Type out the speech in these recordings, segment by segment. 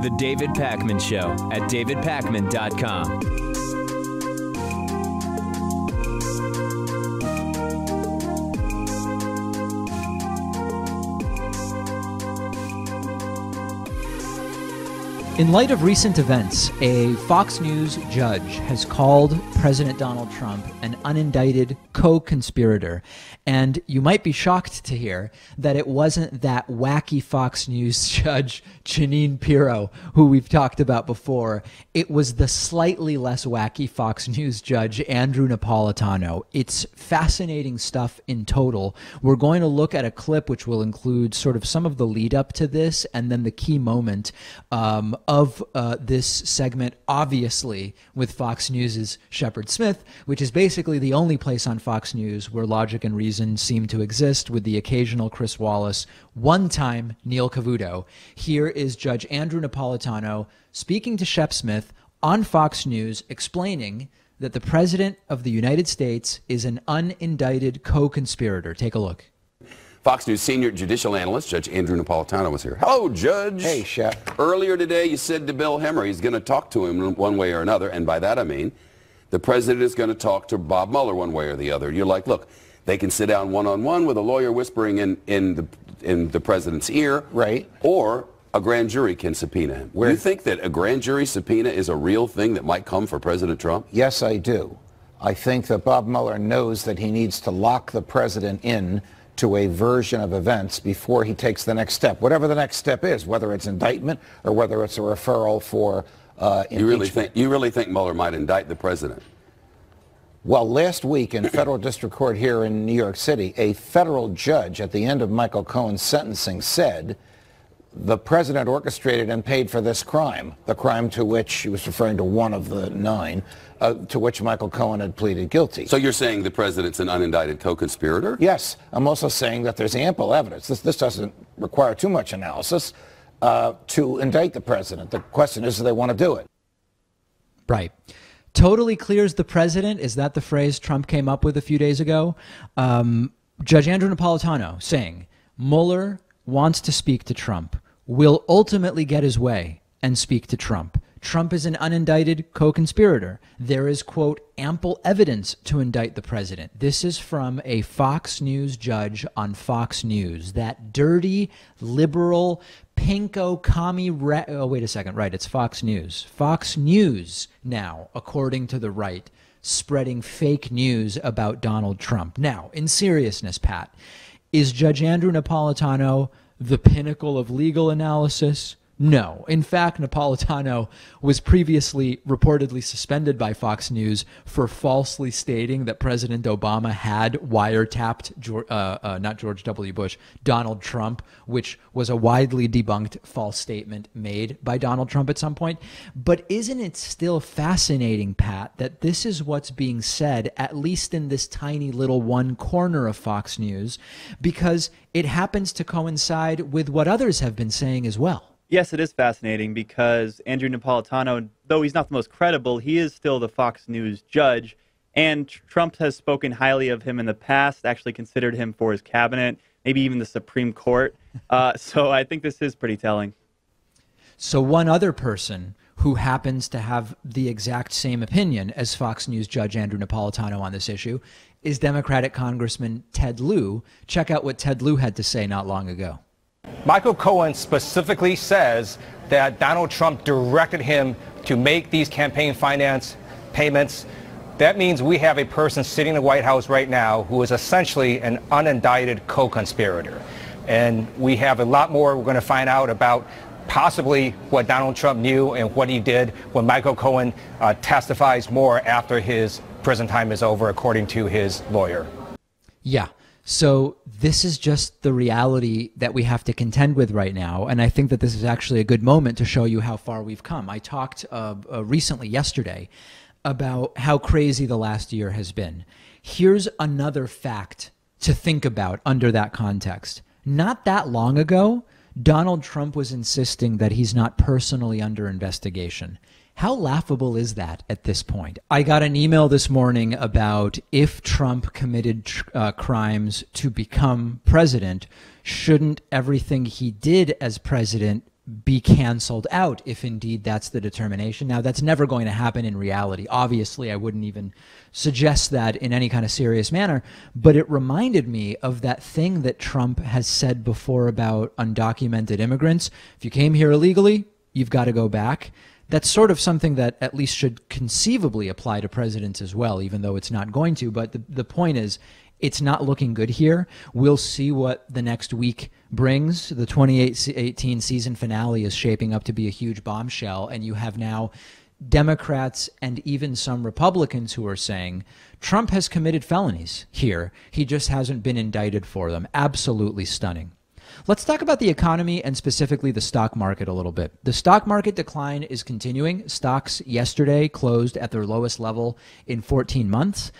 The David Pakman Show at davidpakman.com. In light of recent events, a Fox News judge has called President Donald Trump an unindicted co-conspirator. And you might be shocked to hear that it wasn't that wacky Fox News judge, Jeanine Pirro, who we've talked about before. It was the slightly less wacky Fox News judge, Andrew Napolitano. It's fascinating stuff in total. We're going to look at a clip which will include sort of some of the lead up to this and then the key moment of this segment, obviously with Fox News's Shepard Smith, which is basically the only place on Fox News where logic and reason seem to exist, with the occasional Chris Wallace, one-time Neil Cavuto. Here is Judge Andrew Napolitano speaking to Shep Smith on Fox News, explaining that the President of the United States is an unindicted co-conspirator. Take a look. Fox News senior judicial analyst, Judge Andrew Napolitano, was here. Hello, Judge. Hey, Shep. Earlier today, you said to Bill Hemmer he's going to talk to him one way or another, and by that I mean the president is going to talk to Bob Mueller one way or the other. You're like, look, they can sit down one-on-one with a lawyer whispering in the president's ear, right? Or a grand jury can subpoena him. Do you think that a grand jury subpoena is a real thing that might come for President Trump? Yes, I do. I think that Bob Mueller knows that he needs to lock the president in to a version of events before he takes the next step, whatever the next step is, whether it's indictment or whether it's a referral for impeachment. You really think Mueller might indict the president? Well, last week in federal district court here in New York City, a federal judge at the end of Michael Cohen's sentencing said the president orchestrated and paid for this crime, the crime to which he was referring to one of the 9, to which Michael Cohen had pleaded guilty. So you're saying the president's an unindicted co-conspirator? Yes. I'm also saying that there's ample evidence. This doesn't require too much analysis to indict the president. The question is, do they want to do it? Right. Totally clears the president. Is that the phrase Trump came up with a few days ago? Judge Andrew Napolitano saying Mueller wants to speak to Trump, will ultimately get his way and speak to Trump. Trump is an unindicted co-conspirator. There is, quote, ample evidence to indict the president. This is from a Fox News judge on Fox News. That dirty, liberal, pinko, commie, oh, wait a second. Right, it's Fox News. Fox News now, according to the right, spreading fake news about Donald Trump. Now, in seriousness, Pat, is Judge Andrew Napolitano the pinnacle of legal analysis? No. In fact, Napolitano was previously reportedly suspended by Fox News for falsely stating that President Obama had wiretapped, not George W. Bush, Donald Trump, which was a widely debunked false statement made by Donald Trump at some point. But isn't it still fascinating, Pat, that this is what's being said, at least in this tiny little one corner of Fox News, because it happens to coincide with what others have been saying as well? Yes, it is fascinating because Andrew Napolitano, though he's not the most credible, he is still the Fox News judge. And Trump has spoken highly of him in the past, actually considered him for his cabinet, maybe even the Supreme Court. So I think this is pretty telling. So one other person who happens to have the exact same opinion as Fox News judge Andrew Napolitano on this issue is Democratic Congressman Ted Lieu. Check out what Ted Lieu had to say not long ago. Michael Cohen specifically says that Donald Trump directed him to make these campaign finance payments. That means we have a person sitting in the White House right now who is essentially an unindicted co-conspirator. And we have a lot more we're going to find out about possibly what Donald Trump knew and what he did when Michael Cohen testifies more after his prison time is over, according to his lawyer. Yeah. So this is just the reality that we have to contend with right now. And I think that this is actually a good moment to show you how far we've come. I talked recently, yesterday, about how crazy the last year has been. Here's another fact to think about under that context. Not that long ago, Donald Trump was insisting that he's not personally under investigation. How laughable is that at this point? I got an email this morning about if Trump committed crimes to become president, shouldn't everything he did as president be canceled out if indeed that's the determination? Now, that's never going to happen in reality. Obviously, I wouldn't even suggest that in any kind of serious manner, but it reminded me of that thing that Trump has said before about undocumented immigrants. If you came here illegally, you've got to go back. That's sort of something that at least should conceivably apply to presidents as well, even though it's not going to. But the point is, it's not looking good here. We'll see what the next week brings. The 2018 season finale is shaping up to be a huge bombshell, and you have now Democrats and even some Republicans who are saying Trump has committed felonies here. He just hasn't been indicted for them. Absolutely stunning. Let's talk about the economy and specifically the stock market a little bit. The stock market decline is continuing. Stocks yesterday closed at their lowest level in 14 months,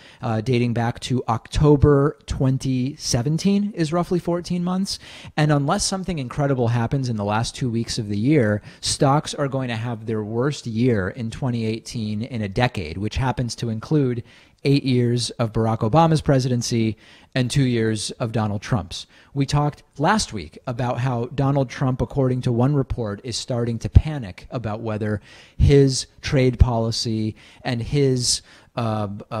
dating back to October 2017 is roughly 14 months. And unless something incredible happens in the last 2 weeks of the year, stocks are going to have their worst year in 2018 in a decade, which happens to include 8 years of Barack Obama's presidency and 2 years of Donald Trump's. We talked last week about how Donald Trump, according to one report, is starting to panic about whether his trade policy and his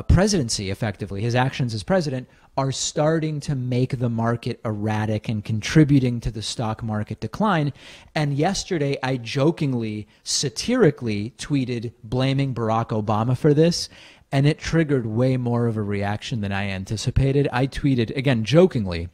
presidency, effectively, his actions as president, are starting to make the market erratic and contributing to the stock market decline. And yesterday, I jokingly, satirically tweeted blaming Barack Obama for this, and it triggered way more of a reaction than I anticipated. I tweeted, again, jokingly,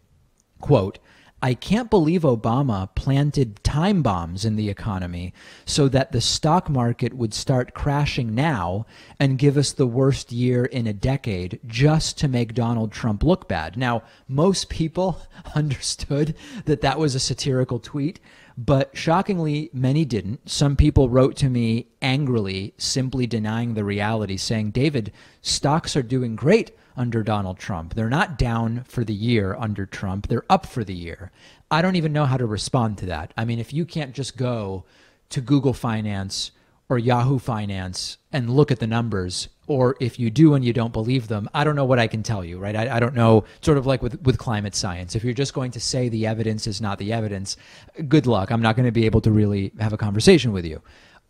quote, "I can't believe Obama planted time bombs in the economy so that the stock market would start crashing now and give us the worst year in a decade just to make Donald Trump look bad." Now, most people understood that that was a satirical tweet, but shockingly, many didn't. Some people wrote to me angrily, simply denying the reality, saying, "David, stocks are doing great under Donald Trump. They're not down for the year under Trump. They're up for the year." I don't even know how to respond to that. I mean, if you can't just go to Google Finance or Yahoo Finance and look at the numbers, or if you do and you don't believe them, I don't know what I can tell you, right? I don't know, sort of like with climate science. If you're just going to say the evidence is not the evidence, good luck. I'm not going to be able to really have a conversation with you.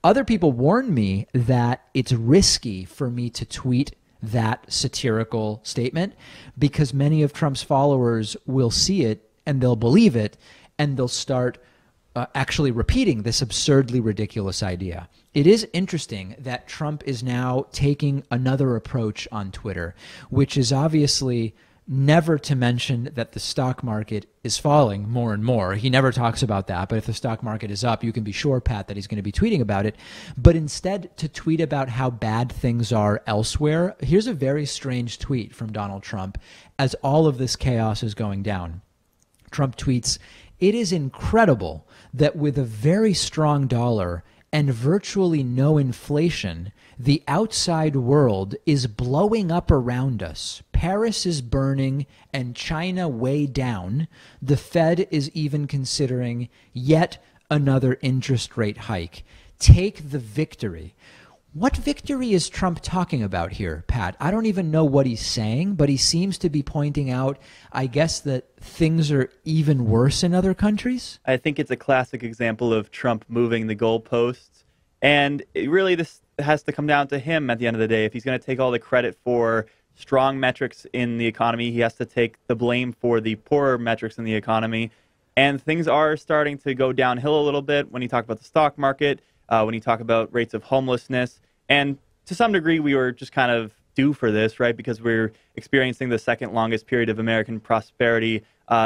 Other people warned me that it's risky for me to tweet that satirical statement because many of Trump's followers will see it and they'll believe it and they'll start actually repeating this absurdly ridiculous idea. It is interesting that Trump is now taking another approach on Twitter, which is obviously never to mention that the stock market is falling more and more. He never talks about that, but if the stock market is up, you can be sure, Pat, that he's going to be tweeting about it. But instead, to tweet about how bad things are elsewhere, here's a very strange tweet from Donald Trump as all of this chaos is going down. Trump tweets, "It is incredible that with a very strong dollar and virtually no inflation, the outside world is blowing up around us. Paris is burning and China way down. The Fed is even considering yet another interest rate hike. Take the victory." What victory is Trump talking about here, Pat? I don't even know what he's saying, but he seems to be pointing out, I guess, that things are even worse in other countries. I think it's a classic example of Trump moving the goalposts. And this has to come down to him at the end of the day. If he's going to take all the credit for strong metrics in the economy, he has to take the blame for the poorer metrics in the economy. And things are starting to go downhill a little bit when you talk about the stock market, when you talk about rates of homelessness. And to some degree, we were just kind of due for this, right? Because we're experiencing the second longest period of American prosperity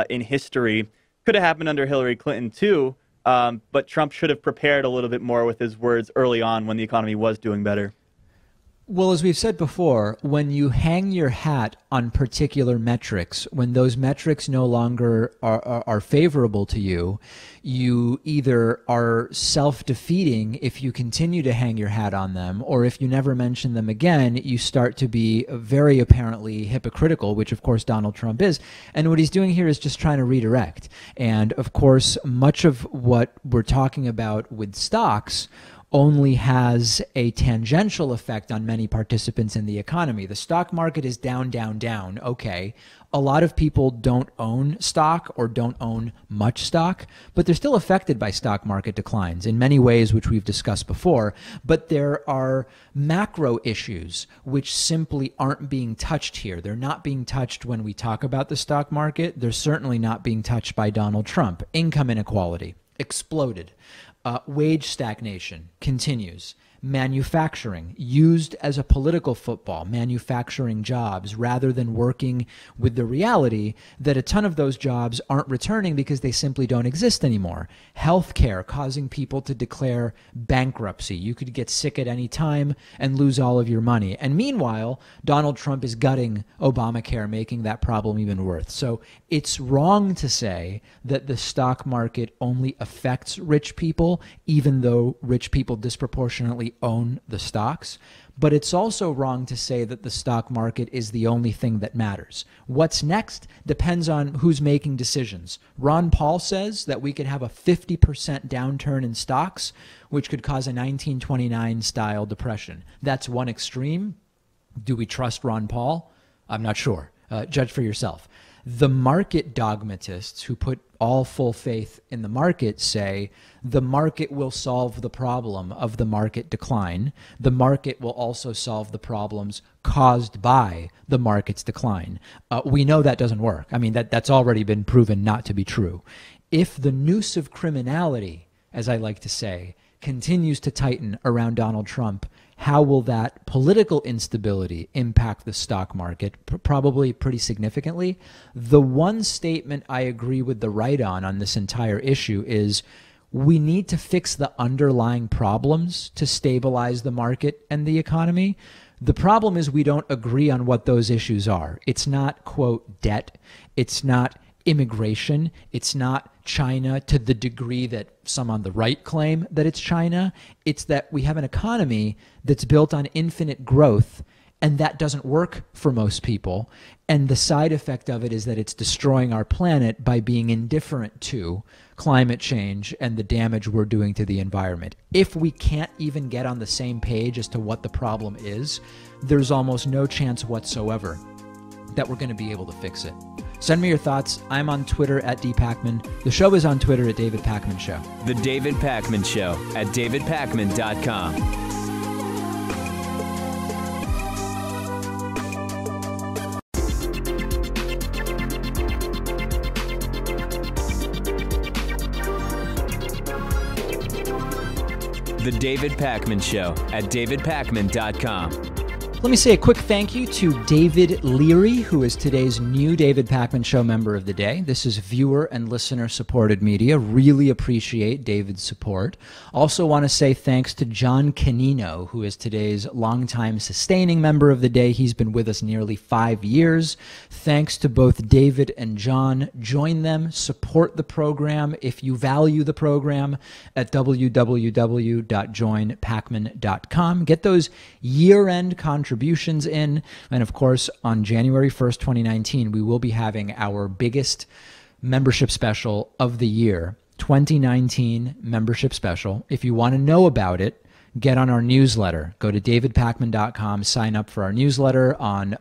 in history. Could have happened under Hillary Clinton, too. But Trump should have prepared a little bit more with his words early on when the economy was doing better. Well, as we've said before, when you hang your hat on particular metrics, when those metrics no longer are favorable to you, you either are self-defeating if you continue to hang your hat on them, or if you never mention them again, you start to be very apparently hypocritical, which of course Donald Trump is. And what he's doing here is just trying to redirect. And of course, much of what we're talking about with stocks only has a tangential effect on many participants in the economy. The stock market is down, down, down. Okay. A lot of people don't own stock or don't own much stock, but they're still affected by stock market declines in many ways, which we've discussed before. But there are macro issues which simply aren't being touched here. They're not being touched when we talk about the stock market. They're certainly not being touched by Donald Trump. Income inequality exploded. Wage stagnation continues. Manufacturing used as a political football, manufacturing jobs rather than working with the reality that a ton of those jobs aren't returning because they simply don't exist anymore. Healthcare causing people to declare bankruptcy. You could get sick at any time and lose all of your money. And meanwhile, Donald Trump is gutting Obamacare, making that problem even worse. So it's wrong to say that the stock market only affects rich people, even though rich people disproportionately own the stocks. But it's also wrong to say that the stock market is the only thing that matters. What's next depends on who's making decisions. Ron Paul says that we could have a 50% downturn in stocks, which could cause a 1929 style depression. That's one extreme. Do we trust Ron Paul? I'm not sure. Judge for yourself. The market dogmatists who put all full faith in the market say the market will solve the problem of the market decline. The market will also solve the problems caused by the market's decline. We know that doesn't work. I mean, that's already been proven not to be true. If the noose of criminality, as I like to say, continues to tighten around Donald Trump, how will that political instability impact the stock market? Probably pretty significantly. The one statement I agree with the right on this entire issue is we need to fix the underlying problems to stabilize the market and the economy. The problem is we don't agree on what those issues are. It's not, quote, debt. It's not immigration. It's not China to the degree that some on the right claim that it's China. It's that we have an economy that's built on infinite growth, and that doesn't work for most people. And the side effect of it is that it's destroying our planet by being indifferent to climate change and the damage we're doing to the environment. If we can't even get on the same page as to what the problem is, there's almost no chance whatsoever that we're going to be able to fix it. Send me your thoughts. I'm on Twitter at dpacman. The show is on Twitter at David Pakman Show. The David Pakman Show at davidpakman.com. The David Pakman Show at davidpakman.com. Let me say a quick thank you to David Leary, who is today's new David Pakman Show member of the day. This is viewer and listener supported media. Really appreciate David's support. Also want to say thanks to John Canino, who is today's longtime sustaining member of the day. He's been with us nearly 5 years. Thanks to both David and John. Join them, support the program if you value the program at www.joinpakman.com. Get those year-end contributions in. And of course, on January 1st, 2019, we will be having our biggest membership special of the year, 2019 membership special. If you want to know about it, get on our newsletter. Go to davidpakman.com, sign up for our newsletter on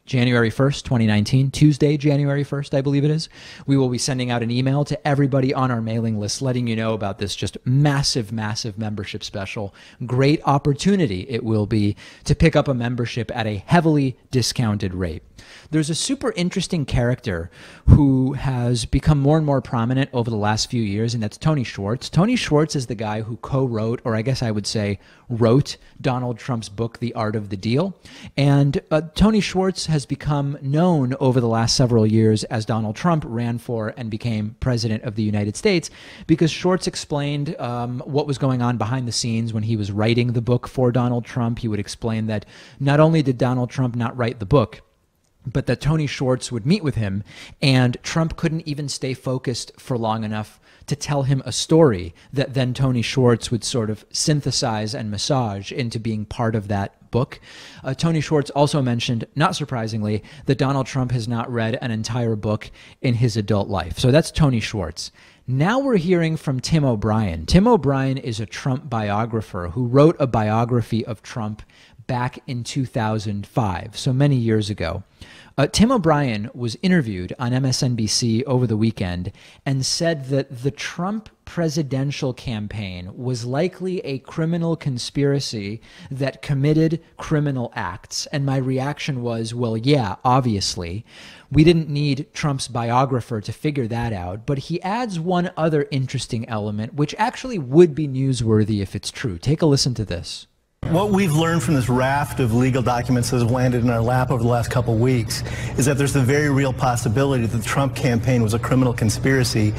January 1st, 2019, Tuesday, January 1st, I believe it is. We will be sending out an email to everybody on our mailing list, letting you know about this just massive, massive membership special. Great opportunity it will be to pick up a membership at a heavily discounted rate. There's a super interesting character who has become more and more prominent over the last few years, and that's Tony Schwartz. Tony Schwartz is the guy who co-wrote, or I guess I would say wrote, Donald Trump's book, The Art of the Deal. And Tony Schwartz has become known over the last several years as Donald Trump ran for and became president of the United States because Schwartz explained what was going on behind the scenes when he was writing the book for Donald Trump. He would explain that not only did Donald Trump not write the book, but that Tony Schwartz would meet with him, and Trump couldn't even stay focused for long enough to tell him a story that then Tony Schwartz would sort of synthesize and massage into being part of that book. Tony Schwartz also mentioned, not surprisingly, that Donald Trump has not read an entire book in his adult life. So that's Tony Schwartz. Now we're hearing from Tim O'Brien. Tim O'Brien is a Trump biographer who wrote a biography of Trump back in 2005, so many years ago. Tim O'Brien was interviewed on MSNBC over the weekend and said that the Trump presidential campaign was likely a criminal conspiracy that committed criminal acts. And my reaction was, well, yeah, obviously. We didn't need Trump's biographer to figure that out. But he adds one other interesting element, which actually would be newsworthy if it's true. Take a listen to this. What we've learned from this raft of legal documents that have landed in our lap over the last couple of weeks is that there's the very real possibility that the Trump campaign was a criminal conspiracy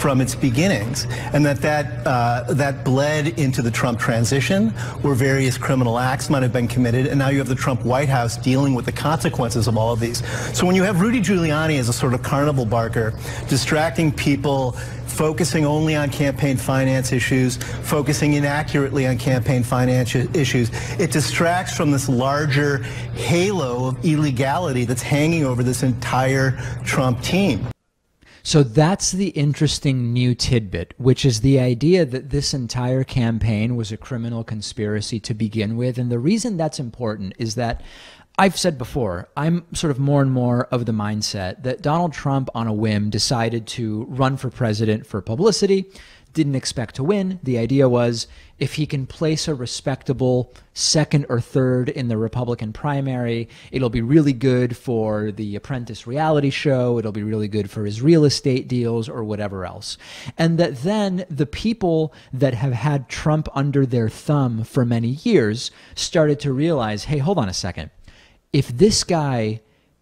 from its beginnings, and that bled into the Trump transition, where various criminal acts might have been committed, and now you have the Trump White House dealing with the consequences of all of these. So when you have Rudy Giuliani as a sort of carnival barker, distracting people, focusing only on campaign finance issues, focusing inaccurately on campaign finance issues, it distracts from this larger halo of illegality that's hanging over this entire Trump team. So that's the interesting new tidbit, which is the idea that this entire campaign was a criminal conspiracy to begin with. And the reason that's important is that I've said before, I'm sort of more and more of the mindset that Donald Trump on a whim decided to run for president for publicity, didn't expect to win. The idea was if he can place a respectable second or third in the Republican primary, it'll be really good for the Apprentice reality show, it'll be really good for his real estate deals or whatever else. And that then the people that have had Trump under their thumb for many years started to realize, hey, hold on a second. If this guy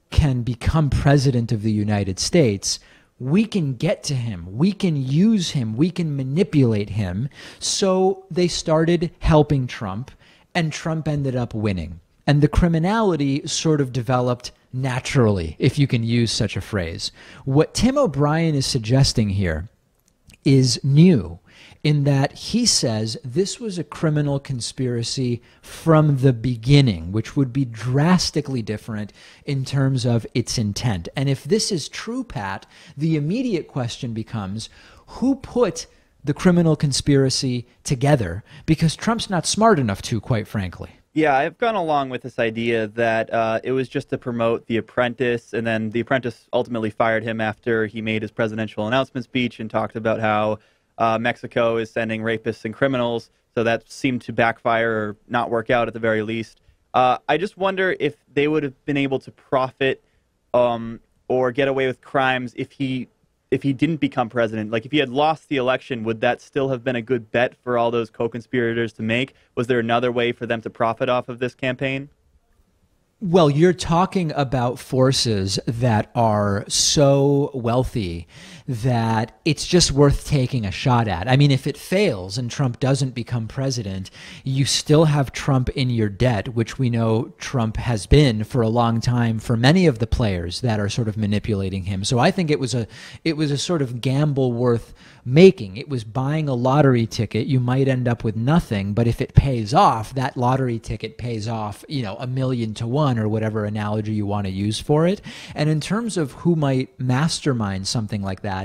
can become president of the United States, we can get to him, we can use him, we can manipulate him. So they started helping Trump, and Trump ended up winning. And the criminality sort of developed naturally, if you can use such a phrase. What Tim O'Brien is suggesting here is new, in that he says this was a criminal conspiracy from the beginning, which would be drastically different in terms of its intent. And if this is true, Pat, the immediate question becomes, who put the criminal conspiracy together? Because Trump's not smart enough to, quite frankly. Yeah, I've gone along with this idea that it was just to promote The Apprentice, and then The Apprentice ultimately fired him after he made his presidential announcement speech and talked about how Mexico is sending rapists and criminals, so that seemed to backfire or not work out at the very least. I just wonder if they would have been able to profit or get away with crimes if he didn't become president. Like, if he had lost the election, would that still have been a good bet for all those co-conspirators to make? Was there another way for them to profit off of this campaign? Well, you're talking about forces that are so wealthy that it's just worth taking a shot at. I mean, if it fails and Trump doesn't become president, you still have Trump in your debt, which we know Trump has been for a long time for many of the players that are sort of manipulating him. So I think it was a sort of gamble worth making. It was buying a lottery ticket. You might end up with nothing, but if it pays off, that lottery ticket pays off, you know, 1,000,000 to 1 or whatever analogy you want to use for it. And in terms of who might mastermind something like that,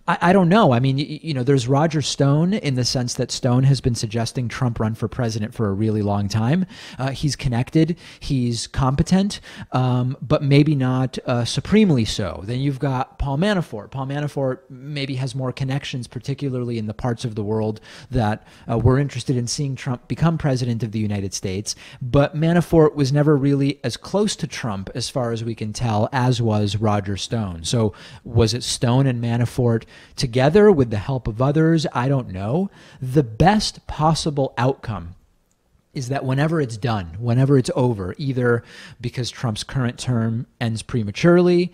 I don't know. I mean, you know, there's Roger Stone, in the sense that Stone has been suggesting Trump run for president for a really long time. He's connected, he's competent, but maybe not supremely so. Then you've got Paul Manafort. Paul Manafort maybe has more connections, particularly in the parts of the world that we're interested in seeing Trump become president of the United States. But Manafort was never really as close to Trump, as far as we can tell, as was Roger Stone. So was it Stone and Manafort together with the help of others? I don't know. The best possible outcome is that whenever it's done, whenever it's over, either because Trump's current term ends prematurely,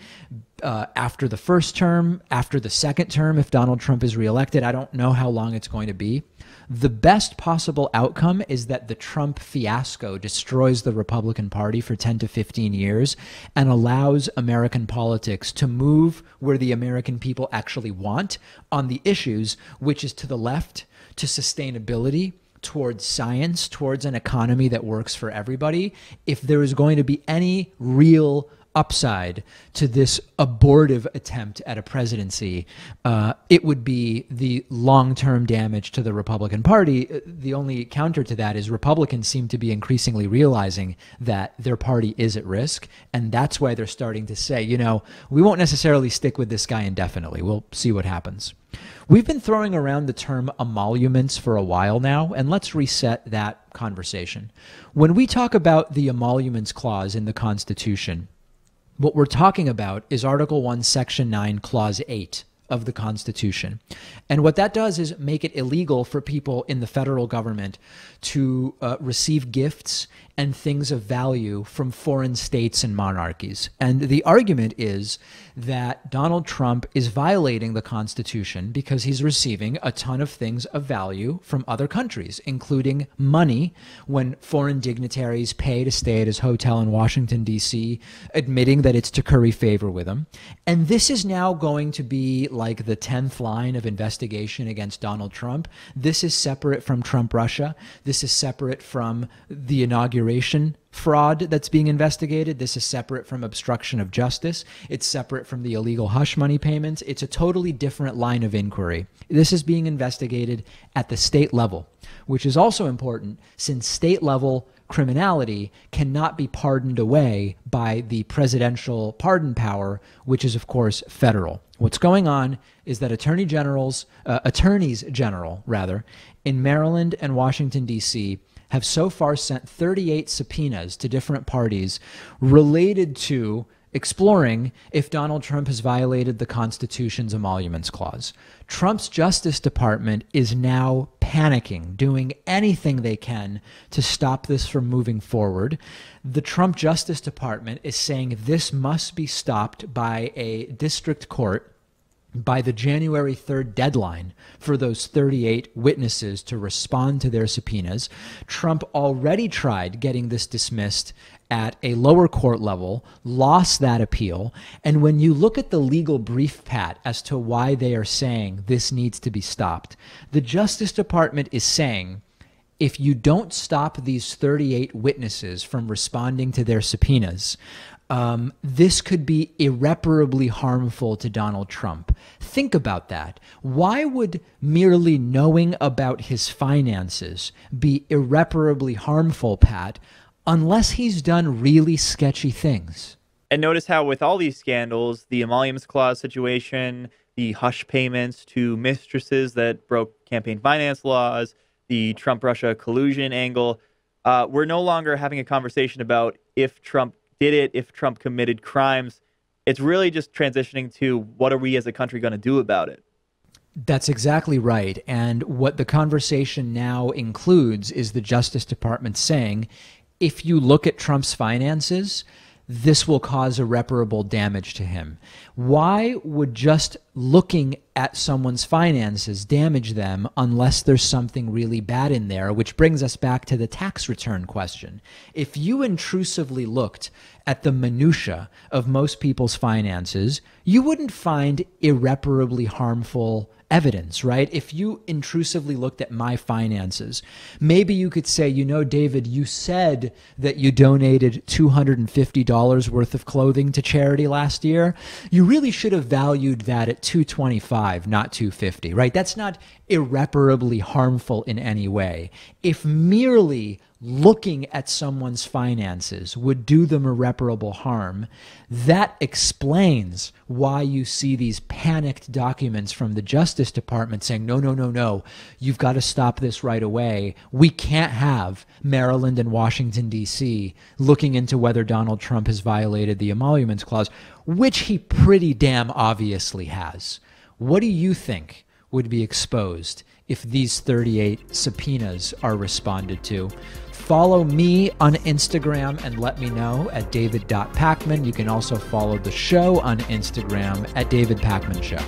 after the first term, after the second term, if Donald Trump is reelected, I don't know how long it's going to be. The best possible outcome is that the Trump fiasco destroys the Republican Party for 10 to 15 years and allows American politics to move where the American people actually want on the issues, which is to the left, to sustainability, towards science, towards an economy that works for everybody, if there is going to be any real upside to this abortive attempt at a presidency, it would be the long-term damage to the Republican Party. The only counter to that is Republicans seem to be increasingly realizing that their party is at risk, and that's why they're starting to say, you know, we won't necessarily stick with this guy indefinitely. We'll see what happens. We've been throwing around the term emoluments for a while now, and let's reset that conversation. When we talk about the emoluments clause in the Constitution, what we're talking about is Article 1, Section 9, Clause 8 of the Constitution. And what that does is make it illegal for people in the federal government to receive gifts and things of value from foreign states and monarchies. And the argument is that Donald Trump is violating the Constitution because he's receiving a ton of things of value from other countries, including money when foreign dignitaries pay to stay at his hotel in Washington, D.C., admitting that it's to curry favor with him. And this is now going to be like the 10th line of investigation against Donald Trump. This is separate from Trump Russia. This is separate from the inauguration fraud that's being investigated. This is separate from obstruction of justice. It's separate from the illegal hush money payments. It's a totally different line of inquiry. This is being investigated at the state level, which is also important since state level criminality cannot be pardoned away by the presidential pardon power, which is, of course, federal. What's going on is that attorneys general, in Maryland and Washington, D.C., have so far sent 38 subpoenas to different parties related to exploring if Donald Trump has violated the Constitution's emoluments clause. Trump's Justice Department is now panicking, doing anything they can to stop this from moving forward. The Trump Justice Department is saying this must be stopped by a district court by the January 3rd deadline for those 38 witnesses to respond to their subpoenas. Trump already tried getting this dismissed at a lower court level, lost that appeal. And when you look at the legal brief, Pat, as to why they are saying this needs to be stopped, the Justice Department is saying, if you don't stop these 38 witnesses from responding to their subpoenas, this could be irreparably harmful to Donald Trump. Think about that. Why would merely knowing about his finances be irreparably harmful, Pat, unless he's done really sketchy things? And notice how with all these scandals, the emoluments clause situation, the hush payments to mistresses that broke campaign finance laws, the Trump-Russia collusion angle, we're no longer having a conversation about if Trump did it, if Trump committed crimes. It's really just transitioning to what are we as a country going to do about it? That's exactly right. And what the conversation now includes is the Justice Department saying, if you look at Trump's finances, this will cause irreparable damage to him. Why would just looking at someone's finances damage them unless there's something really bad in there? Which brings us back to the tax return question. If you intrusively looked at the minutia of most people's finances, you wouldn't find irreparably harmful evidence, right? If you intrusively looked at my finances, maybe you could say, you know, David, you said that you donated $250 worth of clothing to charity last year. You really should have valued that at $225, not $250, right? That's not irreparably harmful in any way. If merely looking at someone's finances would do them irreparable harm, that explains why you see these panicked documents from the Justice Department saying, no, no, no, no, you've got to stop this right away. We can't have Maryland and Washington, D.C. looking into whether Donald Trump has violated the emoluments clause, which he pretty damn obviously has. What do you think would be exposed if these 38 subpoenas are responded to? Follow me on Instagram and let me know at david.pacman. You can also follow the show on Instagram at David Pacman Show.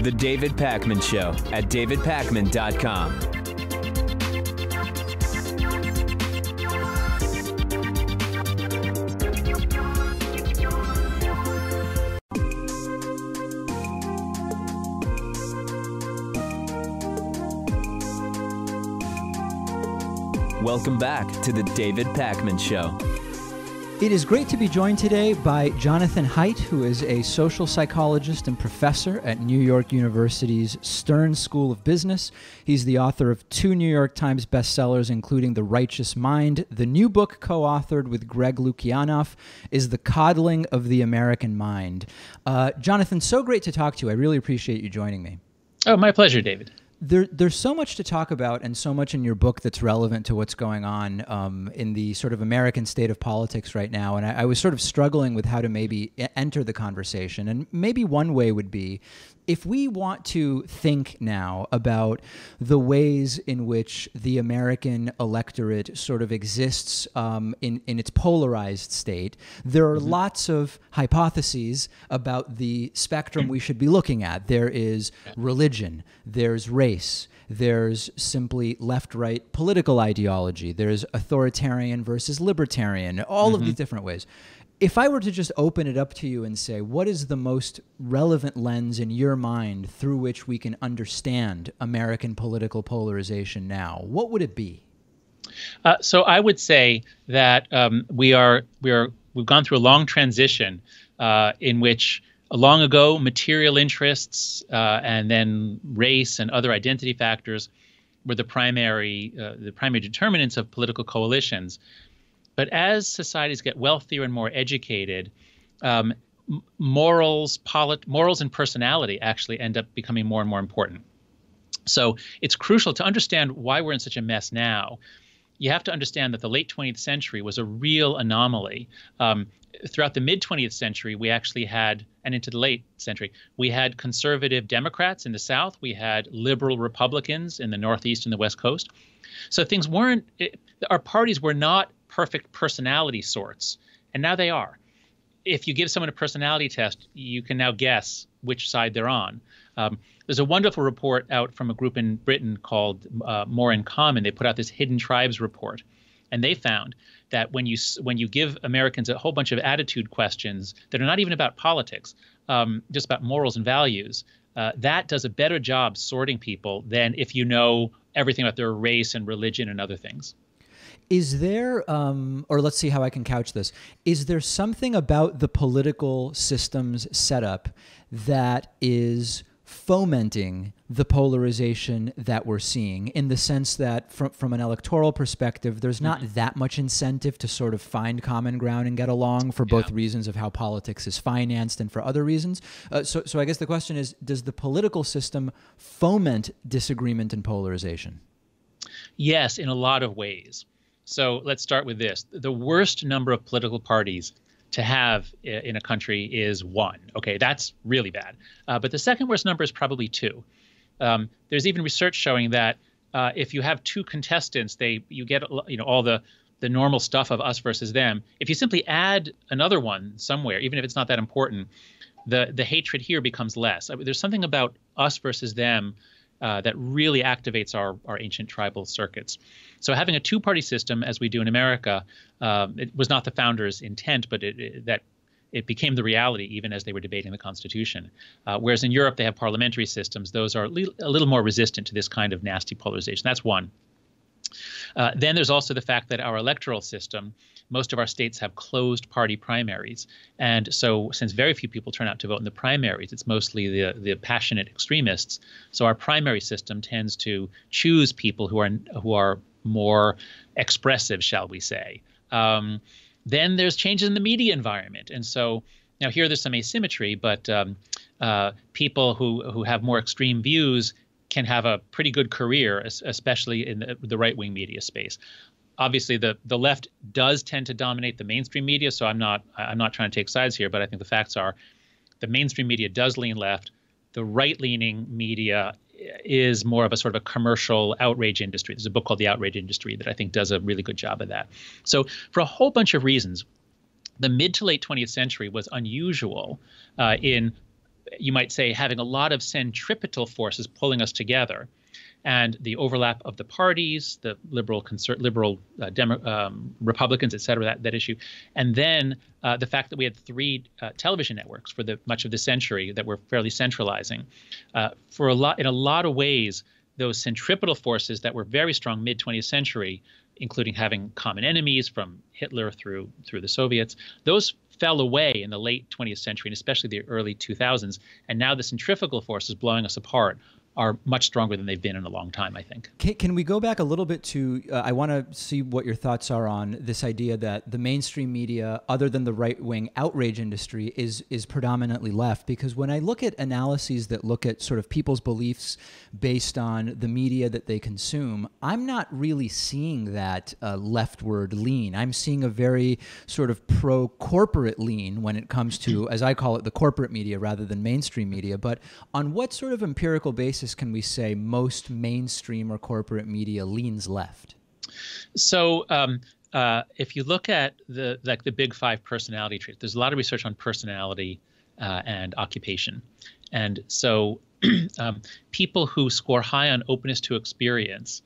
The David Pacman Show at davidpacman.com. Welcome back to the David Pakman Show. It is great to be joined today by Jonathan Haidt, who is a social psychologist and professor at New York University's Stern School of Business. He's the author of 2 New York Times bestsellers, including The Righteous Mind. The new book, co-authored with Greg Lukianoff, is The Coddling of the American Mind. Jonathan, so great to talk to you. I really appreciate you joining me. Oh, my pleasure, David. There's so much to talk about and so much in your book that's relevant to what's going on in the sort of American state of politics right now. And I was sort of struggling with how to maybe enter the conversation. And maybe one way would be, if we want to think now about the ways in which the American electorate sort of exists in its polarized state, there are lots of hypotheses about the spectrum we should be looking at. There is religion, there's race, there's simply left-right political ideology, there's authoritarian versus libertarian, all of these different ways. If I were to just open it up to you and say, what is the most relevant lens in your mind through which we can understand American political polarization now, what would it be? So I would say that we've gone through a long transition in which long ago material interests and then race and other identity factors were the primary determinants of political coalitions. But as societies get wealthier and more educated, morals and personality actually end up becoming more and more important. So it's crucial to understand why we're in such a mess now. You have to understand that the late 20th century was a real anomaly. Throughout the mid-20th century, we actually had, and into the late century, we had conservative Democrats in the South. We had liberal Republicans in the Northeast and the West Coast. So things weren't, our parties were not perfect personality sorts, and now they are. If you give someone a personality test, you can now guess which side they're on. There's a wonderful report out from a group in Britain called More in Common. They put out this Hidden Tribes report, and they found that when you give Americans a whole bunch of attitude questions that are not even about politics, just about morals and values, that does a better job sorting people than if you know everything about their race and religion and other things. Is there, or let's see how I can couch this, is there something about the political system's setup that is fomenting the polarization that we're seeing, in the sense that from an electoral perspective, there's not that much incentive to sort of find common ground and get along for both reasons of how politics is financed and for other reasons? So I guess the question is, does the political system foment disagreement and polarization? Yes, in a lot of ways. So let's start with this. The worst number of political parties to have in a country is 1. Okay, that's really bad. But the second worst number is probably 2. There's even research showing that if you have 2 contestants, you get all the normal stuff of us versus them. If you simply add another one somewhere, even if it's not that important, the hatred here becomes less. I mean, there's something about us versus them that really activates our ancient tribal circuits. So having a 2-party system, as we do in America, it was not the founders' intent, but it became the reality even as they were debating the Constitution. Whereas in Europe, they have parliamentary systems. Those are a little more resistant to this kind of nasty polarization. That's one. Then there's also the fact that our electoral system, most of our states have closed party primaries. And so since very few people turn out to vote in the primaries, it's mostly the passionate extremists. So our primary system tends to choose people who are more expressive, shall we say. Then there's changes in the media environment. And so now here there's some asymmetry, but people who have more extreme views can have a pretty good career, especially in the right-wing media space. Obviously, the left does tend to dominate the mainstream media, so I'm not trying to take sides here, but I think the facts are the mainstream media does lean left. The right-leaning media is more of a sort of a commercial outrage industry. There's a book called The Outrage Industry that I think does a really good job of that. So for a whole bunch of reasons, the mid to late 20th century was unusual in, you might say, having a lot of centripetal forces pulling us together. And the overlap of the parties, the Republicans, et cetera, that issue. And then the fact that we had 3 television networks for much of the century that were fairly centralizing. In a lot of ways, those centripetal forces that were very strong mid-20th century, including having common enemies from Hitler through the Soviets, those fell away in the late 20th century and especially the early 2000s. And now the centrifugal forces blowing us apart are much stronger than they've been in a long time, I think. Can we go back a little bit to, I want to see what your thoughts are on this idea that the mainstream media, other than the right-wing outrage industry, is predominantly left. Because when I look at analyses that look at sort of people's beliefs based on the media that they consume, I'm not really seeing that leftward lean. I'm seeing a very sort of pro-corporate lean when it comes to, as I call it, the corporate media rather than mainstream media. But on what sort of empirical basis can we say most mainstream or corporate media leans left? So if you look at the big five personality traits, there's a lot of research on personality and occupation. And so people who score high on openness to experience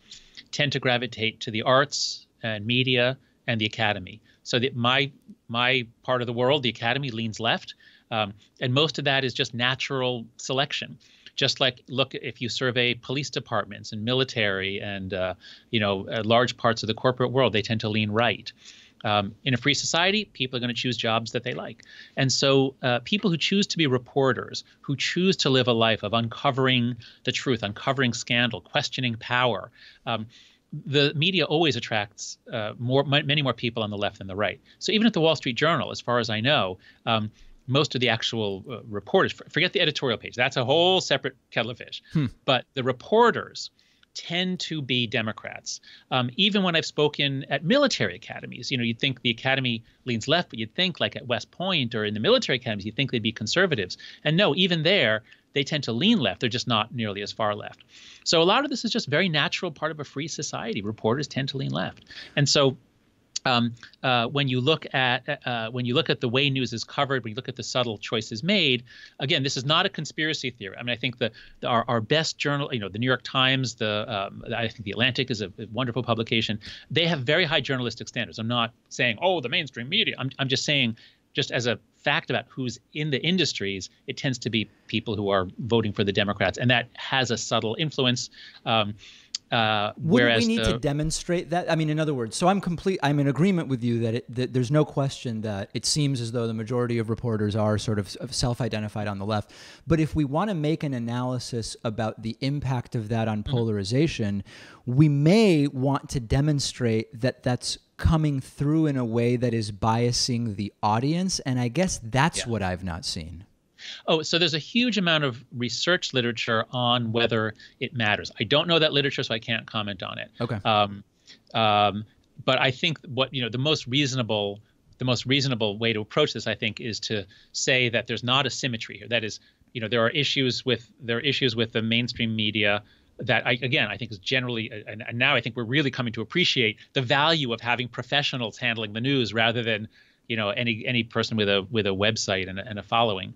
tend to gravitate to the arts and media and the academy. So that my part of the world, the academy, leans left. And most of that is just natural selection. Just like, look, if you survey police departments and military and, large parts of the corporate world, they tend to lean right. In a free society, people are going to choose jobs that they like. And so people who choose to be reporters, who choose to live a life of uncovering the truth, uncovering scandal, questioning power, the media always attracts many more people on the left than the right. So even at the Wall Street Journal, as far as I know, most of the actual reporters, forget the editorial page, that's a whole separate kettle of fish. But the reporters tend to be Democrats. Even when I've spoken at military academies, you'd think the academy leans left, but you'd think like at West Point or in the military academies, you'd think they'd be conservatives. And no, even there, they tend to lean left. They're just not nearly as far left. So a lot of this is just very natural part of a free society. Reporters tend to lean left. And so when you look at the way news is covered, when you look at the subtle choices made, again, this is not a conspiracy theory. I mean, I think our best journal, the New York Times, I think the Atlantic is a wonderful publication. They have very high journalistic standards. I'm not saying, oh, the mainstream media. I'm just saying, just as a fact about who's in the industries, it tends to be people who are voting for the Democrats, and that has a subtle influence. Wouldn't we need to demonstrate that? I mean, in other words, so I'm in agreement with you that there's no question that it seems as though the majority of reporters are sort of self-identified on the left. But if we want to make an analysis about the impact of that on polarization, we may want to demonstrate that that's coming through in a way that is biasing the audience. And I guess that's what I've not seen. Oh, so there's a huge amount of research literature on whether it matters. I don't know that literature, so I can't comment on it. Okay. But I think the most reasonable way to approach this, I think, is to say that there's not a symmetry here. That is, there are issues with the mainstream media that I think is generally, and now I think we're really coming to appreciate the value of having professionals handling the news rather than any person with a website and a following.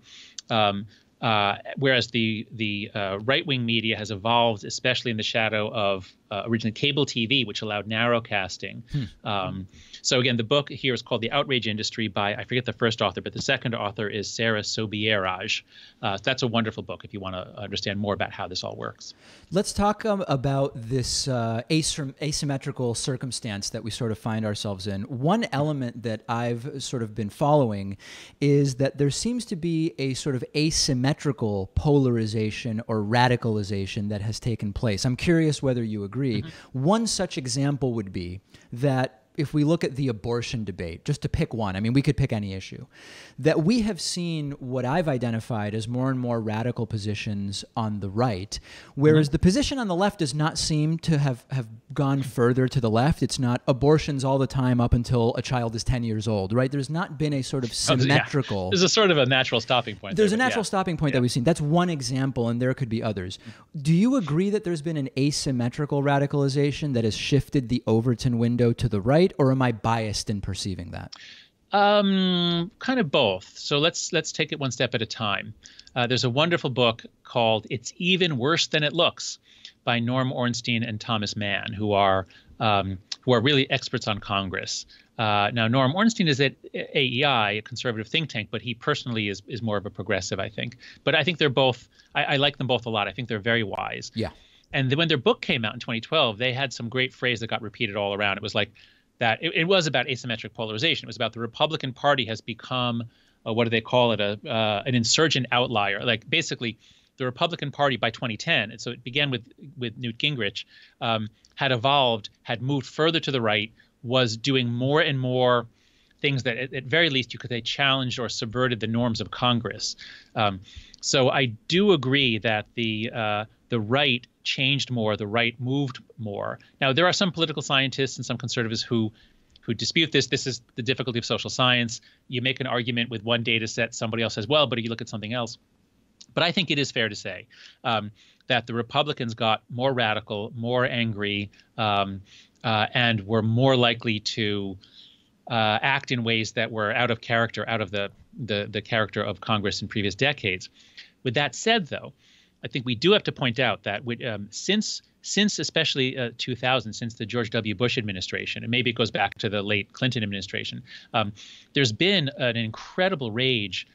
Whereas the right-wing media has evolved, especially in the shadow of originally cable TV, which allowed narrowcasting. So again, the book here is called The Outrage Industry by, I forget the first author, but the second author is Sarah Sobieraj. That's a wonderful book if you want to understand more about how this all works. Let's talk about this asymmetrical circumstance that we sort of find ourselves in. One element that I've sort of been following is that there seems to be a sort of asymmetrical polarization or radicalization that has taken place. I'm curious whether you agree. One such example would be that if we look at the abortion debate, just to pick one, I mean, we could pick any issue, that we have seen what I've identified as more and more radical positions on the right, whereas the position on the left does not seem to have gone further to the left. It's not abortions all the time up until a child is 10 years old, right? There's not been a sort of symmetrical... There's a sort of a natural stopping point. There's a natural stopping point that we've seen. That's one example, and there could be others. Do you agree that there's been an asymmetrical radicalization that has shifted the Overton window to the right? Or am I biased in perceiving that? Kind of both. So let's take it one step at a time. There's a wonderful book called "It's Even Worse Than It Looks" by Norm Ornstein and Thomas Mann, who are really experts on Congress. Now, Norm Ornstein is at AEI, a conservative think tank, but he personally is more of a progressive, I think. But I think they're both. I like them both a lot. I think they're very wise. Yeah. And then when their book came out in 2012, they had some great phrase that got repeated all around. It was like that. It was about asymmetric polarization. It was about the Republican Party has become, what do they call it, an insurgent outlier. Like basically, the Republican Party by 2010, and so it began with Newt Gingrich, had evolved, had moved further to the right, was doing more and more things that at very least you could say challenged or subverted the norms of Congress. So I do agree that the right changed more, the right moved more. Now, there are some political scientists and some conservatives who dispute this. This is the difficulty of social science. You make an argument with one data set, somebody else says, well, but if you look at something else. But I think it is fair to say that the Republicans got more radical, more angry, and were more likely to act in ways that were out of character, out of the character of Congress in previous decades. With that said, though, I think we do have to point out that since especially 2000, since the George W. Bush administration, and maybe it goes back to the late Clinton administration, there's been an incredible rage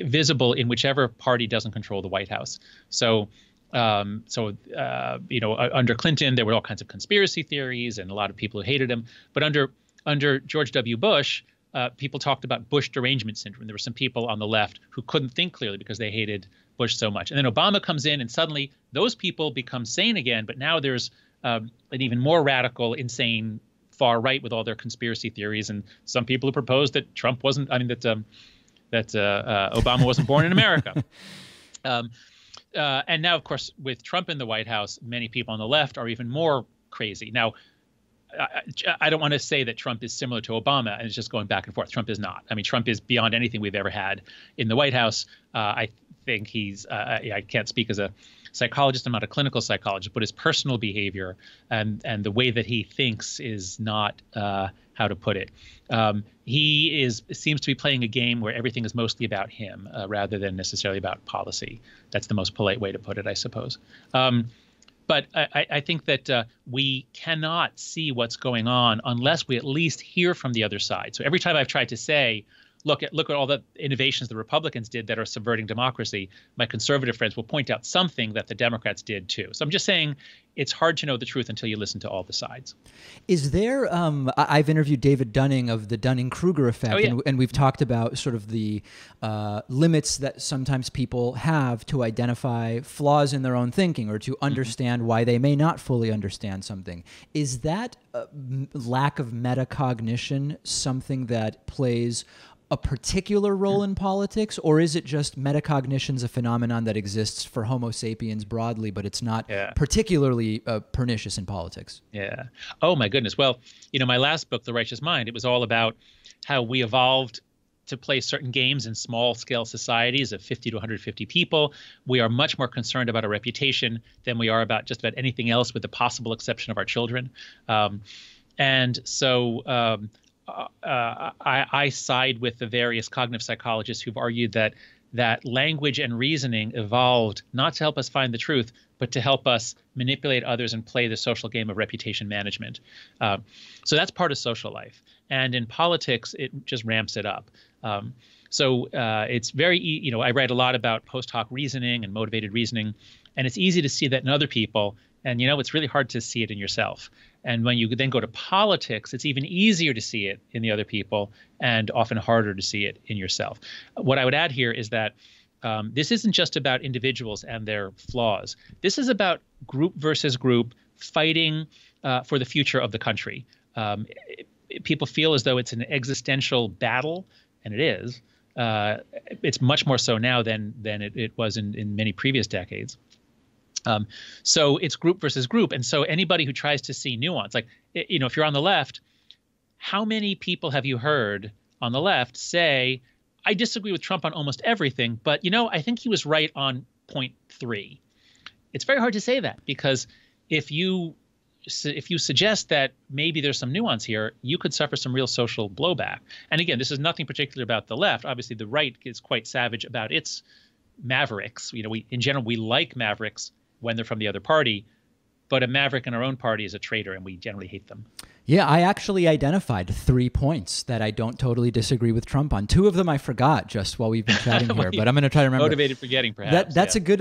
visible in whichever party doesn't control the White House. So under Clinton, there were all kinds of conspiracy theories and a lot of people who hated him. But under George W. Bush, people talked about Bush derangement syndrome. There were some people on the left who couldn't think clearly because they hated Bush so much. And then Obama comes in, and suddenly those people become sane again. But now there's an even more radical, insane far right with all their conspiracy theories. And some people who propose that Trump wasn't. I mean that Obama wasn't born in America. And now, of course, with Trump in the White House, many people on the left are even more crazy. Now, I don't want to say that Trump is similar to Obama and it's just going back and forth. Trump is not. I mean, Trump is beyond anything we've ever had in the White House. I think he's I can't speak as a psychologist. I'm not a clinical psychologist, but his personal behavior and the way that he thinks is not how to put it. He seems to be playing a game where everything is mostly about him rather than necessarily about policy. That's the most polite way to put it, I suppose. But I think that we cannot see what's going on unless we at least hear from the other side. So every time I've tried to say, look at all the innovations the Republicans did that are subverting democracy, my conservative friends will point out something that the Democrats did too. So I'm just saying it's hard to know the truth until you listen to all the sides. Is there, I've interviewed David Dunning of the Dunning-Kruger effect, and we've talked about sort of the limits that sometimes people have to identify flaws in their own thinking or to understand why they may not fully understand something. Is that lack of metacognition something that plays a particular role in politics, or is it just metacognition's a phenomenon that exists for Homo sapiens broadly, but it's not particularly pernicious in politics? Yeah. Oh, my goodness. Well, my last book, The Righteous Mind, it was all about how we evolved to play certain games in small-scale societies of 50 to 150 people. We are much more concerned about our reputation than we are about just about anything else, with the possible exception of our children. And so I side with the various cognitive psychologists who've argued that language and reasoning evolved not to help us find the truth, but to help us manipulate others and play the social game of reputation management. So that's part of social life. And in politics, it just ramps it up. So it's very, I write a lot about post hoc reasoning and motivated reasoning, and it's easy to see that in other people. And, it's really hard to see it in yourself. And when you then go to politics, it's even easier to see it in the other people and often harder to see it in yourself. What I would add here is that this isn't just about individuals and their flaws. This is about group versus group fighting for the future of the country. People feel as though it's an existential battle, and it is. It's much more so now than it was in many previous decades. So it's group versus group. And so anybody who tries to see nuance, like, if you're on the left, how many people have you heard on the left say, I disagree with Trump on almost everything, but, I think he was right on point 3. It's very hard to say that, because if you suggest that maybe there's some nuance here, you could suffer some real social blowback. And again, this is nothing particular about the left. Obviously, the right is quite savage about its mavericks. In general, we like mavericks when they're from the other party, but a maverick in our own party is a traitor, and we generally hate them. Yeah, I actually identified 3 points that I don't totally disagree with Trump on. 2 of them I forgot just while we've been chatting here, but I'm going to try to remember. Motivated forgetting, perhaps. That's a good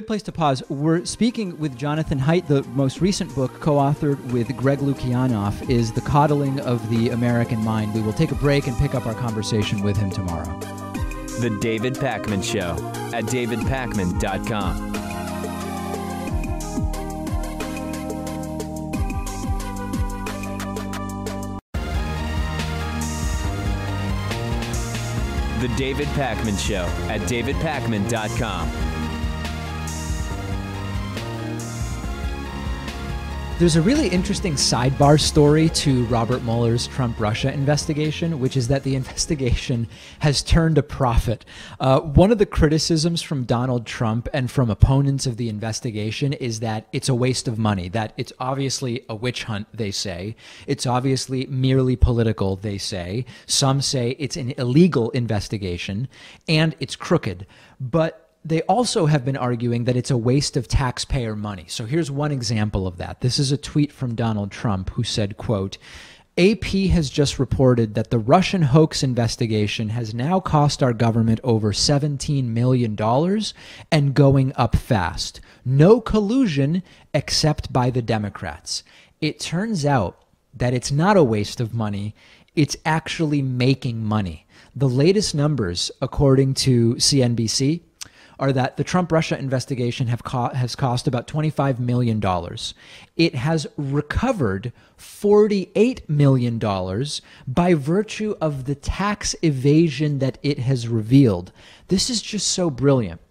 place to pause. We're speaking with Jonathan Haidt. The most recent book, co-authored with Greg Lukianoff, is The Coddling of the American Mind. We will take a break and pick up our conversation with him tomorrow. The David Pakman Show at davidpakman.com. The David Pakman Show at davidpakman.com. There's a really interesting sidebar story to Robert Mueller's Trump-Russia investigation, which is that the investigation has turned a profit. One of the criticisms from Donald Trump and from opponents of the investigation is that it's a waste of money, that it's obviously a witch hunt, they say. It's obviously merely political, they say. Some say it's an illegal investigation, and it's crooked. But they also have been arguing that it's a waste of taxpayer money. So here's one example of that. This is a tweet from Donald Trump who said, quote, AP has just reported that the Russian hoax investigation has now cost our government over $17 million and going up fast. No collusion except by the Democrats. It turns out that it's not a waste of money. It's actually making money. The latest numbers, according to CNBC, are that the Trump-Russia investigation has cost about $25 million. It has recovered $48 million by virtue of the tax evasion that it has revealed. This is just so brilliant.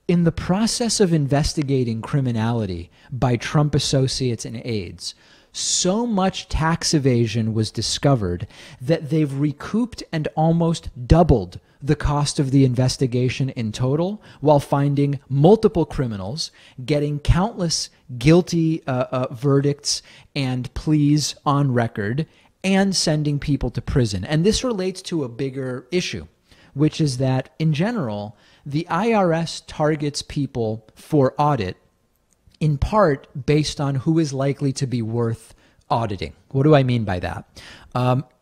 In the process of investigating criminality by Trump associates and aides, so much tax evasion was discovered that they've recouped and almost doubled the cost of the investigation in total, while finding multiple criminals, getting countless guilty verdicts and pleas on record, and sending people to prison. And this relates to a bigger issue, which is that, in general, the IRS targets people for audit in part based on who is likely to be worth auditing. What do I mean by that?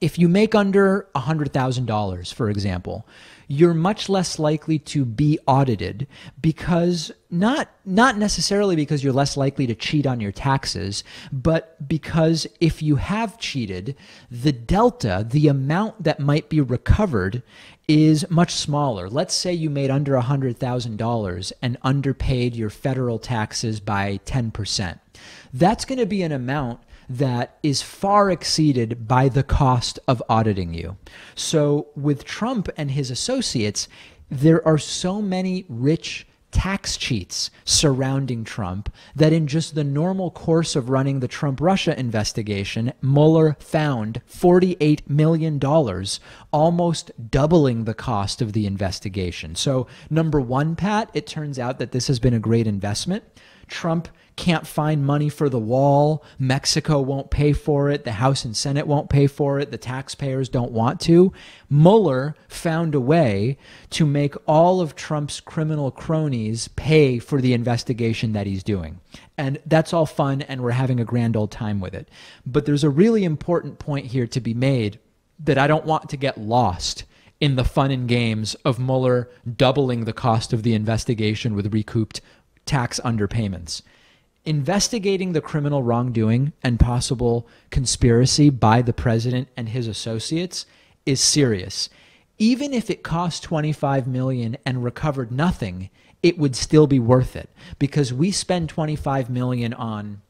If you make under $100,000, for example, you're much less likely to be audited because not necessarily because you're less likely to cheat on your taxes, but because if you have cheated, the delta, the amount that might be recovered, is much smaller. Let's say you made under $100,000 and underpaid your federal taxes by 10%. That's going to be an amount that is far exceeded by the cost of auditing you. So with Trump and his associates, there are so many rich tax cheats surrounding Trump that in just the normal course of running the Trump-Russia investigation, Mueller found $48 million, almost doubling the cost of the investigation. So number one, Pat, it turns out that this has been a great investment. Trump can't find money for the wall. Mexico won't pay for it. The House and Senate won't pay for it. The taxpayers don't want to. Mueller found a way to make all of Trump's criminal cronies pay for the investigation that he's doing. And that's all fun, and we're having a grand old time with it. But there's a really important point here to be made that I don't want to get lost in the fun and games of Mueller doubling the cost of the investigation with recouped tax underpayments. Investigating the criminal wrongdoing and possible conspiracy by the president and his associates is serious. Even if it cost $25 million and recovered nothing, it would still be worth it, because we spend $25 million on,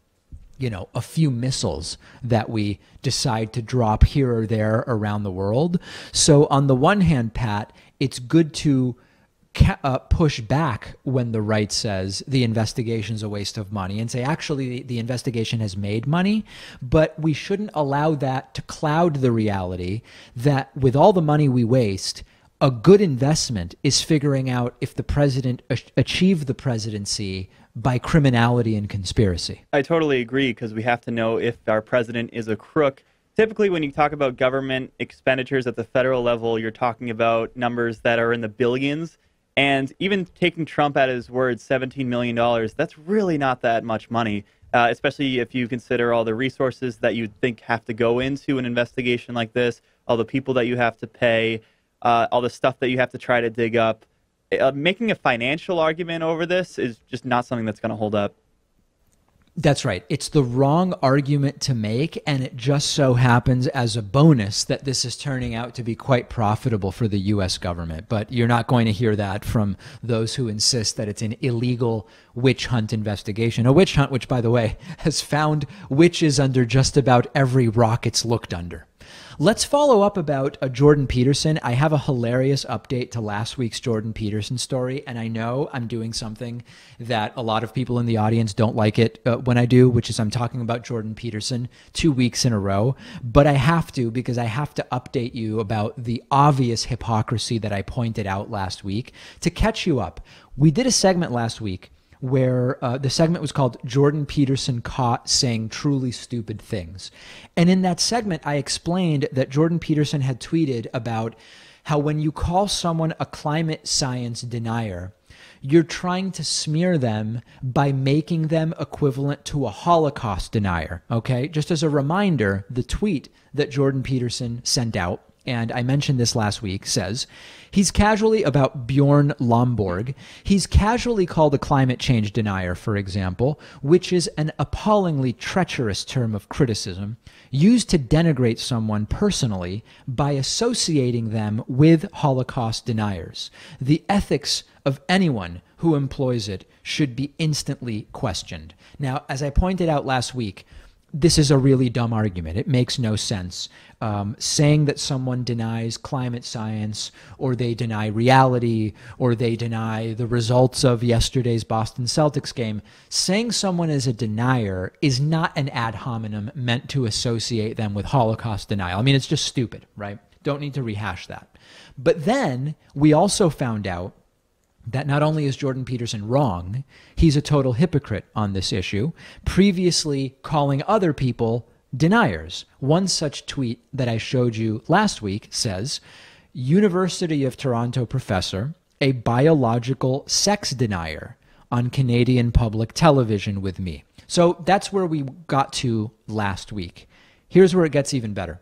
a few missiles that we decide to drop here or there around the world. So on the one hand, Pat, it's good to push back when the right says the investigation's a waste of money and say, actually, the investigation has made money, but we shouldn't allow that to cloud the reality that with all the money we waste, a good investment is figuring out if the president achieved the presidency by criminality and conspiracy. I totally agree, because we have to know if our president is a crook. Typically, when you talk about government expenditures at the federal level, you're talking about numbers that are in the billions. And even taking Trump at his word, $17 million, that's really not that much money. especially if you consider all the resources that you'd think have to go into an investigation like this, all the people that you have to pay, all the stuff that you have to try to dig up. Making a financial argument over this is just not something that's going to hold up. That's right. It's the wrong argument to make, and it just so happens as a bonus that this is turning out to be quite profitable for the U.S. government. But you're not going to hear that from those who insist that it's an illegal witch hunt investigation. A witch hunt, which, by the way, has found witches under just about every rock it's looked under. Let's follow up about Jordan Peterson. I have a hilarious update to last week's Jordan Peterson story, and I know I'm doing something that a lot of people in the audience don't like it when I do, which is I'm talking about Jordan Peterson 2 weeks in a row. But I have to, because I have to update you about the obvious hypocrisy that I pointed out last week to catch you up. We did a segment last week where the segment was called Jordan Peterson Caught Saying Truly Stupid Things. And in that segment, I explained that Jordan Peterson had tweeted about how when you call someone a climate science denier, you're trying to smear them by making them equivalent to a Holocaust denier, okay? Just as a reminder, the tweet that Jordan Peterson sent out, and I mentioned this last week, says, he's casually about Bjorn Lomborg. He's casually called a climate change denier, for example, which is an appallingly treacherous term of criticism used to denigrate someone personally by associating them with Holocaust deniers. The ethics of anyone who employs it should be instantly questioned. Now, as I pointed out last week, this is a really dumb argument. It makes no sense. Saying that someone denies climate science, or they deny reality, or they deny the results of yesterday's Boston Celtics game, saying someone is a denier is not an ad hominem meant to associate them with Holocaust denial. I mean, it's just stupid, right? Don't need to rehash that. But then we also found out that not only is Jordan Peterson wrong, he's a total hypocrite on this issue, previously calling other people deniers. One such tweet that I showed you last week says, University of Toronto professor, a biological sex denier on Canadian public television with me. So that's where we got to last week. Here's where it gets even better.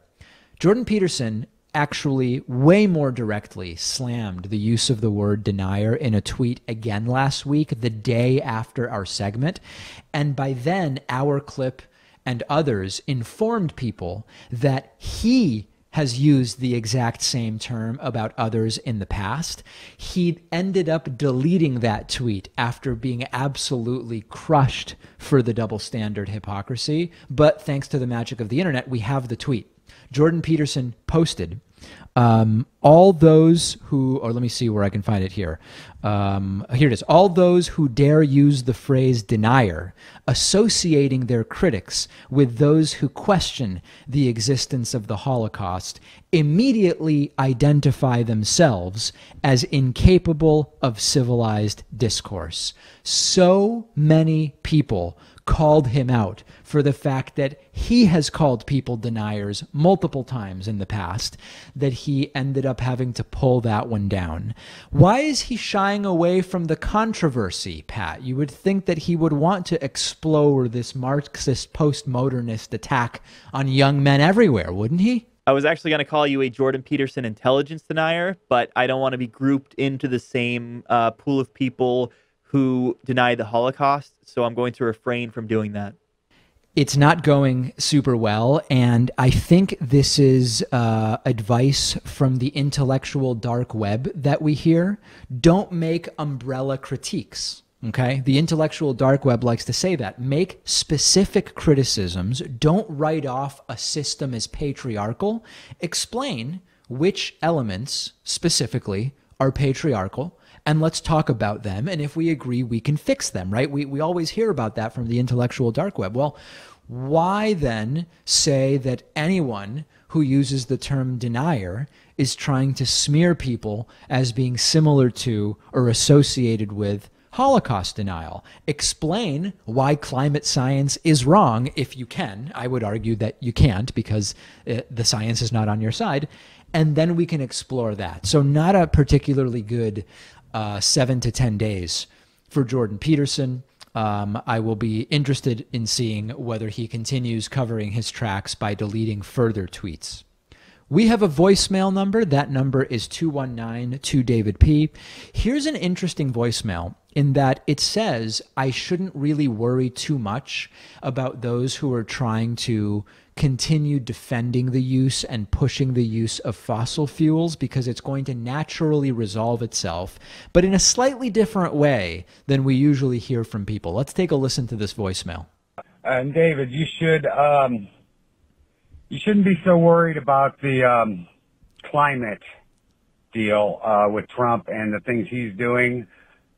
Jordan Peterson actually way more directly slammed the use of the word denier in a tweet again last week, the day after our segment. And by then, our clip and others informed people that he has used the exact same term about others in the past. He ended up deleting that tweet after being absolutely crushed for the double standard hypocrisy. But thanks to the magic of the internet, we have the tweet. Jordan Peterson posted, all those who, or let me see where I can find it here. Here it is. All those who dare use the phrase denier, associating their critics with those who question the existence of the Holocaust, immediately identify themselves as incapable of civilized discourse. So many people called him out for the fact that he has called people deniers multiple times in the past, that he ended up having to pull that one down. Why is he shying away from the controversy, Pat? You would think that he would want to explore this Marxist postmodernist attack on young men everywhere, wouldn't he? I was actually going to call you a Jordan Peterson intelligence denier, but I don't want to be grouped into the same pool of people who deny the Holocaust, so I'm going to refrain from doing that. It's not going super well, and I think this is advice from the intellectual dark web that we hear. Don't make umbrella critiques, okay? The intellectual dark web likes to say that. Make specific criticisms. Don't write off a system as patriarchal. Explain which elements specifically are patriarchal, and let's talk about them. And if we agree, we can fix them, right? We always hear about that from the intellectual dark web. Well, why then say that anyone who uses the term denier is trying to smear people as being similar to or associated with Holocaust denial? Explain why climate science is wrong if you can. I would argue that you can't because the science is not on your side. And then we can explore that. So not a particularly good 7 to 10 days for Jordan Peterson. I will be interested in seeing whether he continues covering his tracks by deleting further tweets. We have a voicemail number. That number is 219-2-DAVID-P. Here's an interesting voicemail in that it says I shouldn't really worry too much about those who are trying to continue defending the use and pushing the use of fossil fuels because it's going to naturally resolve itself, but in a slightly different way than we usually hear from people. Let's take a listen to this voicemail. And David, you shouldn't be so worried about the climate deal with Trump and the things he's doing,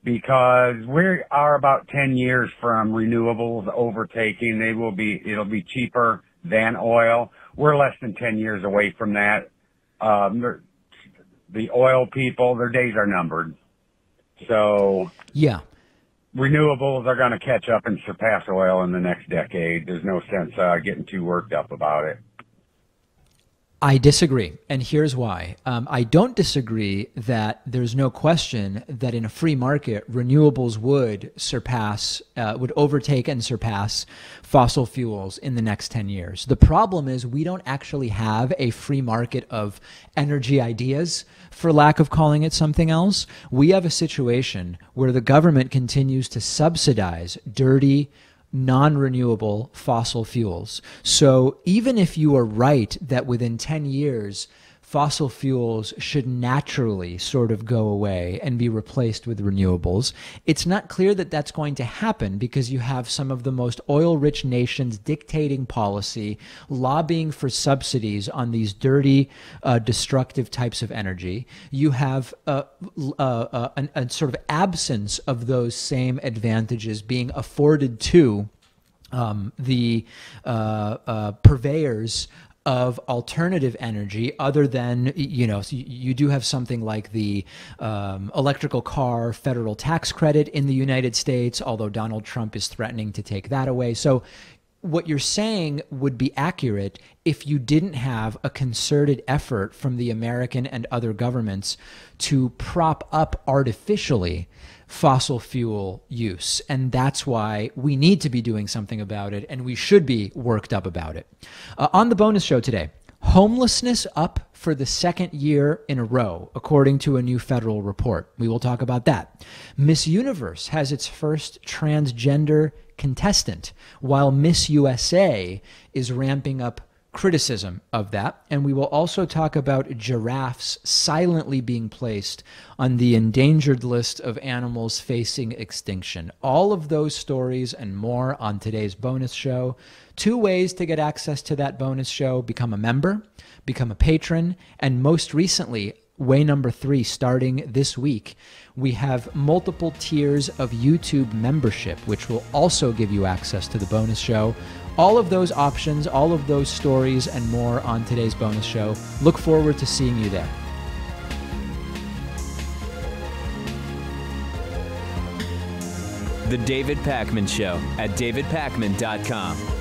because we are about 10 years from renewables overtaking. It'll be cheaper than oil. We're less than 10 years away from that. The oil people, their days are numbered. So yeah, renewables are going to catch up and surpass oil in the next decade. There's no sense getting too worked up about it. I disagree, and here's why. I don't disagree that there's no question that in a free market, renewables would overtake and surpass fossil fuels in the next 10 years. The problem is we don't actually have a free market of energy ideas, for lack of calling it something else. We have a situation where the government continues to subsidize dirty, non-renewable fossil fuels. So even if you are right that within 10 years, fossil fuels should naturally sort of go away and be replaced with renewables, it's not clear that that's going to happen because you have some of the most oil-rich nations dictating policy, lobbying for subsidies on these dirty, destructive types of energy. You have a sort of absence of those same advantages being afforded to the purveyors of alternative energy other than, you do have something like the electrical car federal tax credit in the United States, although Donald Trump is threatening to take that away. So what you're saying would be accurate if you didn't have a concerted effort from the American and other governments to prop up artificially fossil fuel use. And that's why we need to be doing something about it, and we should be worked up about it. On the bonus show today, homelessness up for the second year in a row, according to a new federal report. We will talk about that. Miss Universe has its first transgender contestant, while Miss USA is ramping up criticism of that. And we will also talk about giraffes silently being placed on the endangered list of animals facing extinction. All of those stories and more on today's bonus show. 2 ways to get access to that bonus show: become a member, become a patron, and most recently, way number 3, starting this week, we have multiple tiers of YouTube membership, which will also give you access to the bonus show. All of those options, all of those stories, and more on today's bonus show. Look forward to seeing you there. The David Pakman Show at davidpakman.com.